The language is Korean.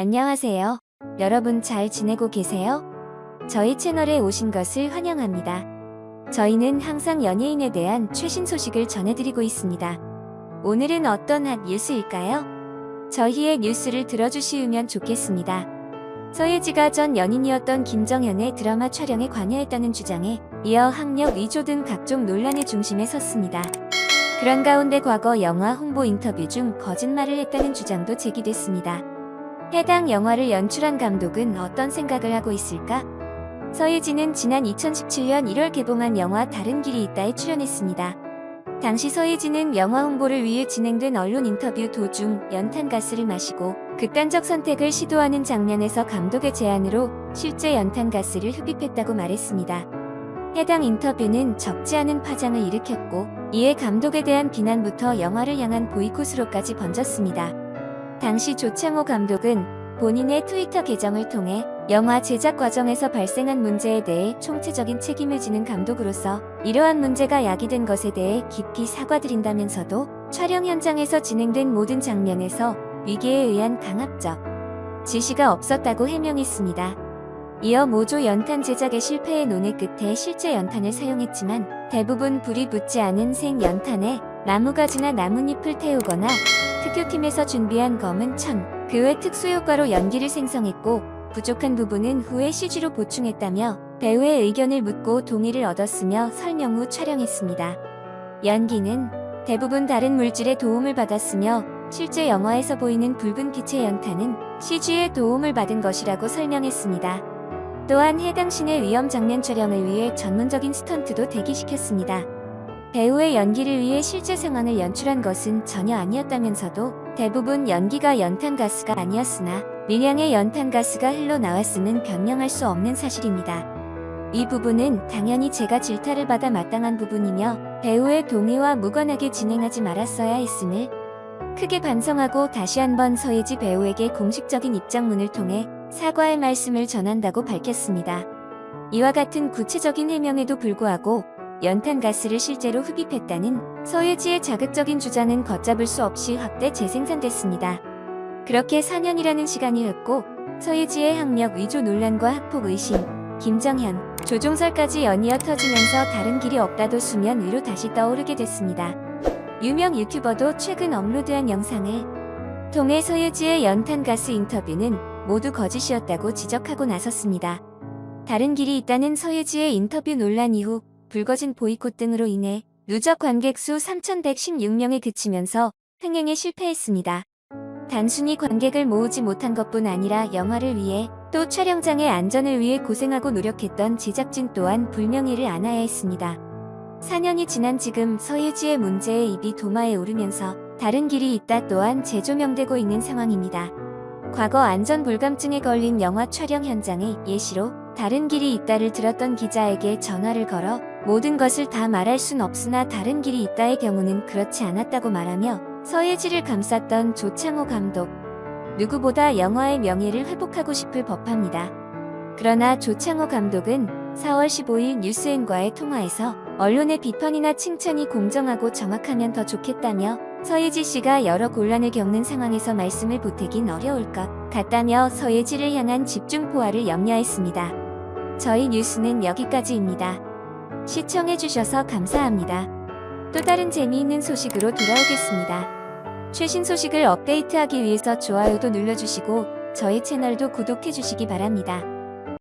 안녕하세요. 여러분 잘 지내고 계세요? 저희 채널에 오신 것을 환영합니다. 저희는 항상 연예인에 대한 최신 소식을 전해드리고 있습니다. 오늘은 어떤 한 뉴스일까요? 저희의 뉴스를 들어주시면 좋겠습니다. 서예지가 전 연인이었던 김정현의 드라마 촬영에 관여했다는 주장에 이어 학력 위조 등 각종 논란의 중심에 섰습니다. 그런 가운데 과거 영화 홍보 인터뷰 중 거짓말을 했다는 주장도 제기됐습니다. 해당 영화를 연출한 감독은 어떤 생각을 하고 있을까? 서예지는 지난 2017년 1월 개봉한 영화 다른 길이 있다에 출연했습니다. 당시 서예지는 영화 홍보를 위해 진행된 언론 인터뷰 도중 연탄가스를 마시고 극단적 선택을 시도하는 장면에서 감독의 제안으로 실제 연탄가스를 흡입했다고 말했습니다. 해당 인터뷰는 적지 않은 파장을 일으켰고 이에 감독에 대한 비난부터 영화를 향한 보이콧으로까지 번졌습니다. 당시 조창호 감독은 본인의 트위터 계정을 통해 영화 제작 과정에서 발생한 문제에 대해 총체적인 책임을 지는 감독으로서 이러한 문제가 야기된 것에 대해 깊이 사과드린다면서도 촬영 현장에서 진행된 모든 장면에서 위계에 의한 강압적 지시가 없었다고 해명했습니다. 이어 모조 연탄 제작의 실패의 논의 끝에 실제 연탄을 사용했지만 대부분 불이 붙지 않은 생 연탄에 나무가지나 나뭇잎을 태우거나 특효팀에서 준비한 검은 천, 그 외 특수효과로 연기를 생성했고 부족한 부분은 후에 CG로 보충했다며 배우의 의견을 묻고 동의를 얻었으며 설명 후 촬영했습니다. 연기는 대부분 다른 물질의 도움을 받았으며 실제 영화에서 보이는 붉은 빛의 연탄은 CG의 도움을 받은 것이라고 설명했습니다. 또한 해당 씬의 위험 장면 촬영을 위해 전문적인 스턴트도 대기시켰습니다. 배우의 연기를 위해 실제 상황을 연출한 것은 전혀 아니었다면서도 대부분 연기가 연탄가스가 아니었으나 미량의 연탄가스가 흘러나왔음은 변명할 수 없는 사실입니다. 이 부분은 당연히 제가 질타를 받아 마땅한 부분이며 배우의 동의와 무관하게 진행하지 말았어야 했음을 크게 반성하고 다시 한번 서예지 배우에게 공식적인 입장문을 통해 사과의 말씀을 전한다고 밝혔습니다. 이와 같은 구체적인 해명에도 불구하고 연탄가스를 실제로 흡입했다는 서예지의 자극적인 주장은 걷잡을 수 없이 확대 재생산됐습니다. 그렇게 4년이라는 시간이 흘렀고 서예지의 학력 위조 논란과 학폭 의심, 김정현, 조종설까지 연이어 터지면서 다른 길이 없다도 수면 위로 다시 떠오르게 됐습니다. 유명 유튜버도 최근 업로드한 영상을 통해 서예지의 연탄가스 인터뷰는 모두 거짓이었다고 지적하고 나섰습니다. 다른 길이 있다는 서예지의 인터뷰 논란 이후 불거진 보이콧 등으로 인해 누적 관객 수 3,116명에 그치면서 흥행에 실패했습니다. 단순히 관객을 모으지 못한 것뿐 아니라 영화를 위해 또 촬영장의 안전을 위해 고생하고 노력했던 제작진 또한 불명예를 안아야 했습니다. 4년이 지난 지금 서예지의 문제에 입이 도마에 오르면서 다른 길이 있다 또한 재조명되고 있는 상황입니다. 과거 안전불감증에 걸린 영화 촬영 현장의 예시로 다른 길이 있다를 들었던 기자에게 전화를 걸어 모든 것을 다 말할 순 없으나 다른 길이 있다의 경우는 그렇지 않았다고 말하며 서예지를 감쌌던 조창호 감독. 누구보다 영화의 명예를 회복하고 싶을 법합니다. 그러나 조창호 감독은 4월 15일 뉴스엔과의 통화에서 언론의 비판이나 칭찬이 공정하고 정확하면 더 좋겠다며 서예지 씨가 여러 곤란을 겪는 상황에서 말씀을 보태긴 어려울 것 같다며 서예지를 향한 집중 포화를 염려했습니다. 저희 뉴스는 여기까지입니다. 시청해주셔서 감사합니다. 또 다른 재미있는 소식으로 돌아오겠습니다. 최신 소식을 업데이트하기 위해서 좋아요도 눌러주시고 저희 채널도 구독해주시기 바랍니다.